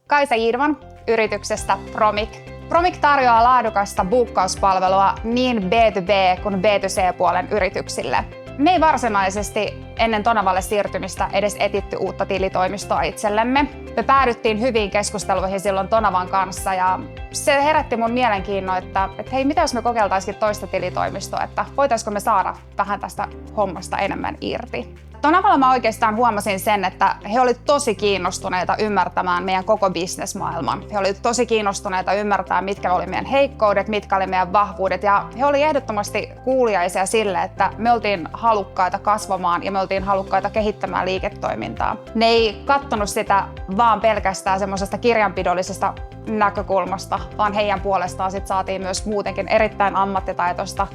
Kaisa Jidvan yrityksestä Promik. Promik tarjoaa laadukasta buukkauspalvelua niin B2B- kuin B2C-puolen yrityksille. Me ei varsinaisesti ennen Tonavalle siirtymistä edes etitty uutta tilitoimistoa itsellemme. Me päädyttiin hyviin keskusteluihin silloin Tonavan kanssa ja se herätti mun mielenkiinnon, että hei, mitä jos me kokeiltaisikin toista tilitoimistoa, että voitaisiko me saada vähän tästä hommasta enemmän irti. Tonavalla mä oikeastaan huomasin sen, että he olivat tosi kiinnostuneita ymmärtämään meidän koko bisnesmaailman. He olivat tosi kiinnostuneita ymmärtämään, mitkä oli meidän heikkoudet, mitkä oli meidän vahvuudet. Ja he olivat ehdottomasti kuuliaisia sille, että me oltiin halukkaita kasvamaan ja me oltiin halukkaita kehittämään liiketoimintaa. Ne ei katsonut sitä vaan pelkästään semmoisesta kirjanpidollisesta näkökulmasta, vaan heidän puolestaan sit saatiin myös muutenkin erittäin ammattitaitoista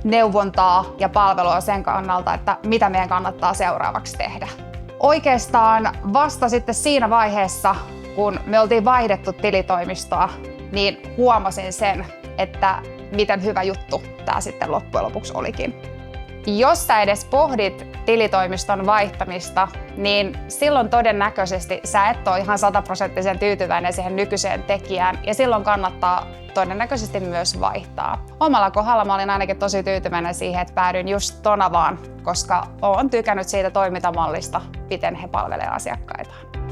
neuvontaa ja palvelua sen kannalta, että mitä meidän kannattaa seuraavaksi tehdä. Oikeastaan vasta sitten siinä vaiheessa, kun me oltiin vaihdettu tilitoimistoa, niin huomasin sen, että miten hyvä juttu tämä sitten loppujen lopuksi olikin. Jos sä edes pohdit tilitoimiston vaihtamista, niin silloin todennäköisesti sä et ole ihan 100% tyytyväinen siihen nykyiseen tekijään ja silloin kannattaa todennäköisesti myös vaihtaa. Omalla kohdalla mä olin ainakin tosi tyytyväinen siihen, että päädyin just Tonavaan, koska olen tykännyt siitä toimintamallista, miten he palvelevat asiakkaitaan.